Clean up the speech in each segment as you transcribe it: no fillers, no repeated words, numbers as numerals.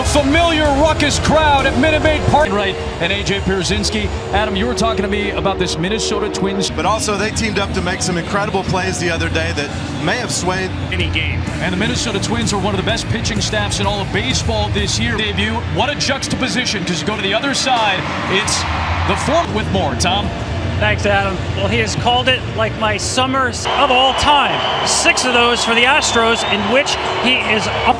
familiar ruckus crowd at Minute Maid Park. Right, and AJ Pierzynski. Adam, you were talking to me about this Minnesota Twins. But also they teamed up to make some incredible plays the other day that may have swayed any game. And the Minnesota Twins are one of the best pitching staffs in all of baseball this year. Debut, what a juxtaposition, because you go to the other side, it's the form with more. Tom? Thanks, Adam. Well, he has called it like my summers of all time. 6 of those for the Astros, in which he is up.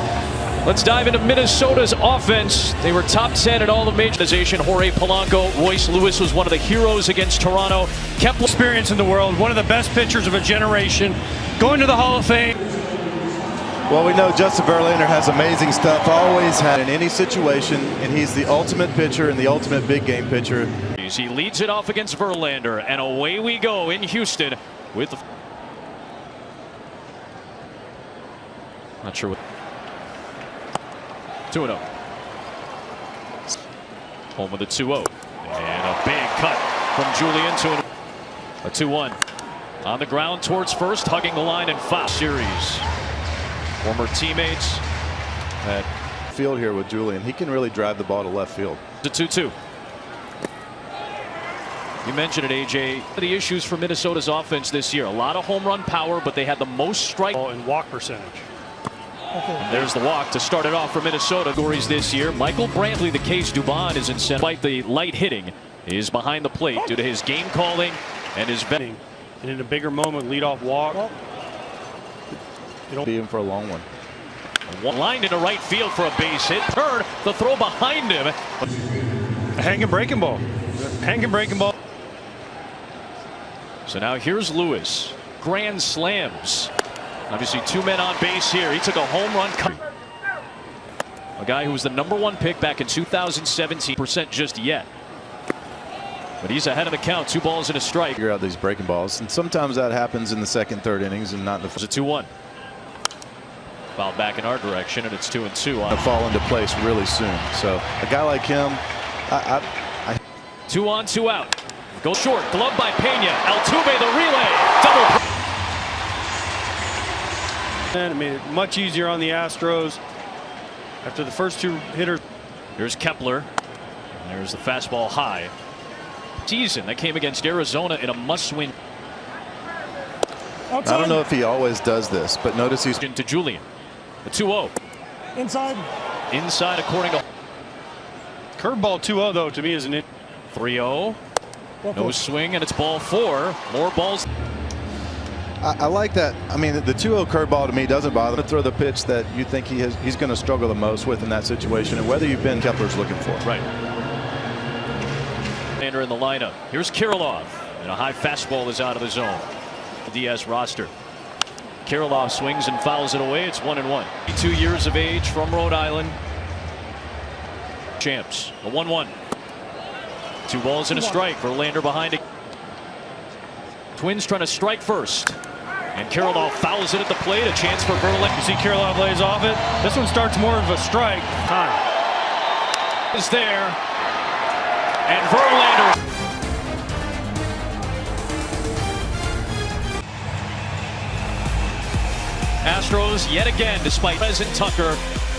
Let's dive into Minnesota's offense. They were top 10 in all the major organization. Jorge Polanco, Royce Lewis was one of the heroes against Toronto. Kept experience in the world, one of the best pitchers of a generation, going to the Hall of Fame. Well, we know Justin Verlander has amazing stuff, always had in any situation, and he's the ultimate pitcher and the ultimate big game pitcher. He leads it off against Verlander, and away we go in Houston with the... Not sure what... 2-0. Home with a 2-0. And a big cut from Julian to a 2-1. On the ground towards first, hugging the line and foul. Series. Former teammates at field here with Julian. He can really drive the ball to left field. The 2-2. You mentioned it, AJ. The issues for Minnesota's offense this year. A lot of home run power, but they had the most strike and walk percentage. And there's the walk to start it off for Minnesota. Gories this year. Michael Brantley, the case Dubon is in center. Despite the light hitting, is behind the plate due to his game calling and his betting. And in a bigger moment, leadoff walk. You don't be in for a long one. Lined into right field for a base hit. Turn the throw behind him. A hanging breaking ball. Hanging breaking ball. So now here's Lewis. Grand slams. Obviously 2 men on base here. He took a home run. A guy who was the #1 pick back in 2017% just yet. But he's ahead of the count. 2 balls and a strike. Figure out these breaking balls, and sometimes that happens in the second, third innings, and not in the first. It's a 2-1. Foul back in our direction, and it's 2-2. To fall into place really soon. So a guy like him, 2 on, 2 out. Go short. Glove by Pena. Altuve the relay. Double. And it made it much easier on the Astros after the first 2 hitters. Here's Kepler. And there's the fastball high. Season that came against Arizona in a must-win. I don't know if he always does this, but notice he's into Julian. The 2-0. Inside. Inside, according to Curveball 2-0 though to me is an 3-0. No swing, and it's ball 4. More balls. I like that. I mean, the 2-0 curveball to me doesn't bother me. Throw the pitch that you think he's going to struggle the most with in that situation, and whether you've been Kepler's looking for. Right. In the lineup. Here's Kirilloff, and a high fastball is out of the zone. The Diaz roster. Kirilloff swings and fouls it away. It's 1-1. 2 years of age from Rhode Island. Champs. A 1-1. 2 balls and a strike. Verlander behind it. Twins trying to strike first. And Kirilloff fouls it at the plate. A chance for Verlander. You see Kirilloff lays off it. This one starts more of a strike. Time is there. And Verlander. Astros yet again, despite Present Tucker.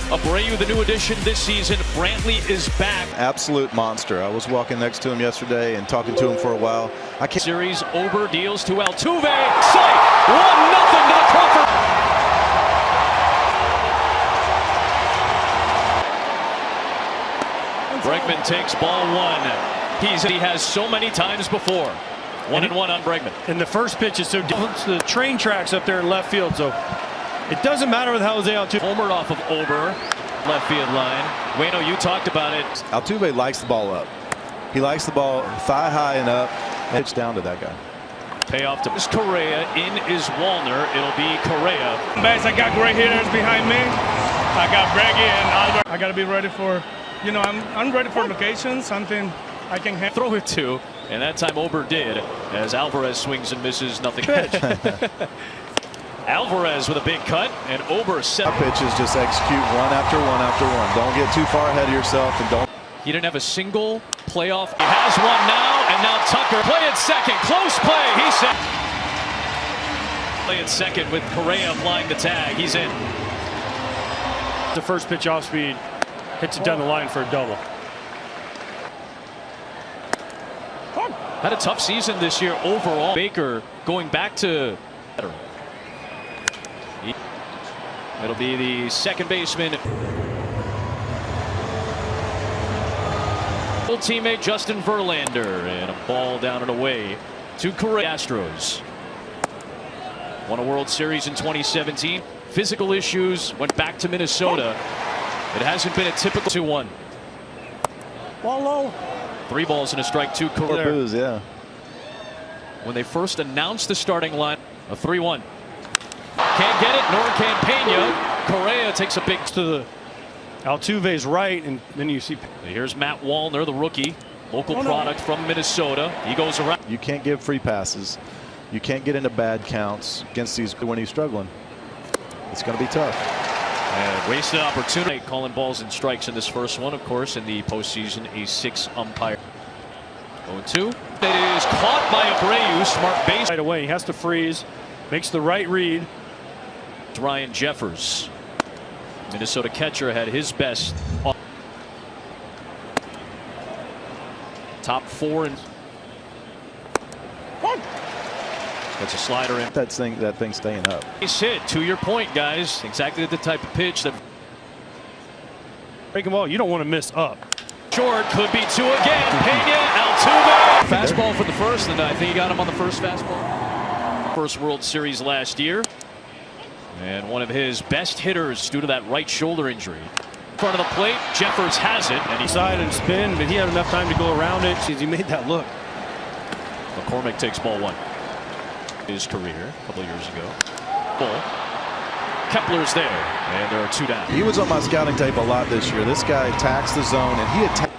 Abreu, the new addition this season. Brantley is back. Absolute monster. I was walking next to him yesterday and talking to him for a while. I can't. Series, Ober deals to Altuve. Sight! 1-0 to the Crawford. Bregman takes ball 1. He has so many times before. 1-1 on Bregman. And the first pitch is so different. The train tracks up there in left field, so it doesn't matter with Jose Altuve. Homered off of Ober, left field line. Wayno, you talked about it. Altuve likes the ball up. He likes the ball thigh high and up. Pitch down to that guy. Payoff to Correa. In is Wallner. It'll be Correa. Base, I got great hitters behind me. I got Breggy and Albert. I got to be ready for, you know, I'm ready for location, something I can throw it to. And that time Ober did, as Alvarez swings and misses. Nothing pitch. Alvarez with a big cut, and Ober set. Pitches, just execute one after one after one. Don't get too far ahead of yourself, and don't. He didn't have a single playoff. He has one now, and now Tucker. Play at second. Close play. He said. Play at second with Correa applying the tag. He's in. The first pitch off speed. Hits it down the line for a double. Had a tough season this year overall. Baker going back to it'll be the second baseman. Old teammate Justin Verlander, and a ball down and away to Astros. Won a World Series in 2017. Physical issues, went back to Minnesota. It hasn't been a typical 2-1. Ball low. 3 balls and a strike, 2 Correa. Booze, yeah. When they first announced the starting line, a 3-1. Can't get it, nor can Pena. Correa takes a big to the Altuve's right, and then you see. Here's Matt Wallner, the rookie, local product from Minnesota. He goes around. You can't give free passes. You can't get into bad counts against these when he's struggling. It's going to be tough. And wasted opportunity. Calling balls and strikes in this first one, of course, in the postseason, a 6 umpire. 0-2. That is caught by Abreu. Smart base. Right away, he has to freeze. Makes the right read. Ryan Jeffers. Minnesota catcher had his best. Top 4 and. That's a slider in. That thing staying up. Nice hit. To your point, guys. Exactly the type of pitch that. Breaking ball, you don't want to miss up. Short, could be 2 again. Pena, Altuve. Fastball for the first, and I think he got him on the first fastball. First World Series last year. And one of his best hitters due to that right shoulder injury. In front of the plate, Jeffers has it. And he side and spin, but he had enough time to go around it. He made that look. McCormick takes ball 1. His career a couple of years ago. Bull. Kepler's there, and there are 2 down. He was on my scouting tape a lot this year. This guy attacks the zone, and he attacks.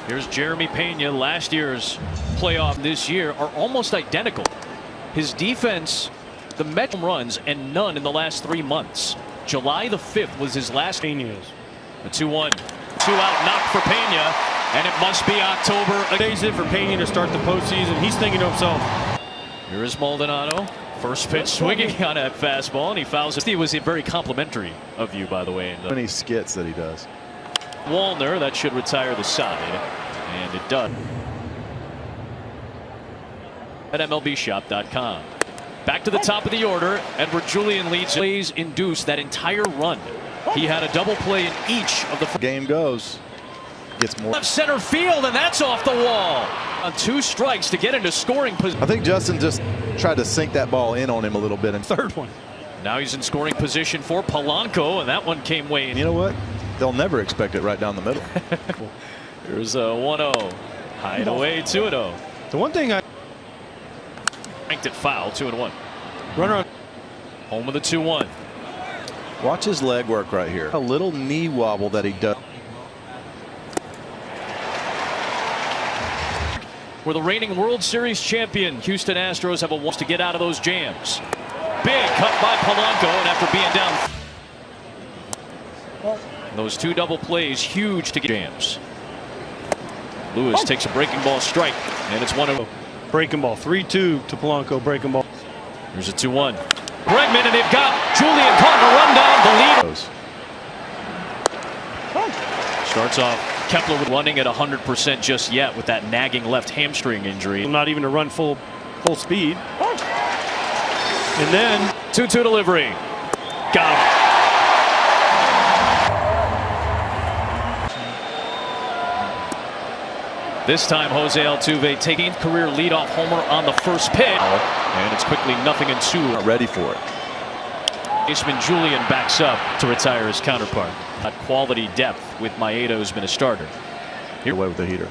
Here's Jeremy Pena. Last year's playoff this year are almost identical. His defense, the Mets runs, and none in the last 3 months. July the 5th was his last. Pena's. The 2-1. 2-out knock for Pena, and it must be October. Days in for Pena to start the postseason. He's thinking to himself. Here is Maldonado. First pitch swinging on that fastball, and he fouls it. He was very complimentary of you, by the way. How many skits that he does. Wallner, that should retire the side, and it does. At MLBshop.com. Back to the top of the order. Edward Julian leads. Plays induced that entire run. He had a double play in each of the. Game goes. Gets more. Left center field, and that's off the wall. On 2 strikes to get into scoring position. I think Justin just tried to sink that ball in on him a little bit. And third one. Now he's in scoring position for Polanco, and that one came way in. You know what? They'll never expect it right down the middle. Here's a 1-0. Hide away 2-0. The one thing I ranked it foul, 2-1. Runner on. Home with a 2-1. Watch his leg work right here. A little knee wobble that he does. We're the reigning World Series champion. Houton Astros have a chance to get out of those jams. Big cut by Polanco, and after being down. Those 2 double plays, huge to get jams. Lewis takes a breaking ball strike, and it's 1-0. Breaking ball. 3-2 to Polanco. Breaking ball. Here's a 2-1. Bregman, and they've got Julian caught in a run down the lead. Starts off. Kepler running at 100% just yet with that nagging left hamstring injury. Not even to run full speed. And then 2-2 delivery. Got him. This time Jose Altuve taking career leadoff homer on the first pitch. And it's quickly 0-2. Not ready for it. Baseman Julian backs up to retire his counterpart. That quality depth with Maeda, who's been a starter. Here away with the heater.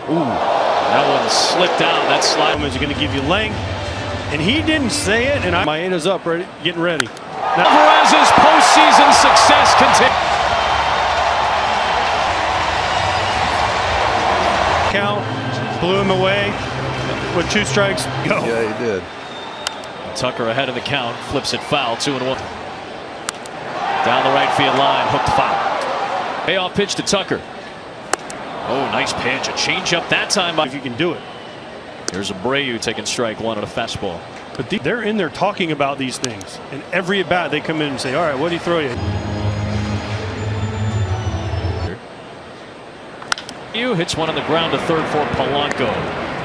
Ooh, that one slipped out. That slide is going to give you length, and he didn't say it. And Maeda's up, ready, getting ready. Alvarez's postseason success continues. Count blew him away with 2 strikes. Go. Yeah, he did. Tucker ahead of the count, flips it foul, 2-1. Down the right field line, hooked foul. Payoff pitch to Tucker. Oh, nice pitch, a changeup that time. If you can do it. Here's Abreu taking strike 1 on a fastball. But they're in there talking about these things, and every at bat they come in and say, "All right, what do you throw you?" Hits one on the ground to third for Polanco.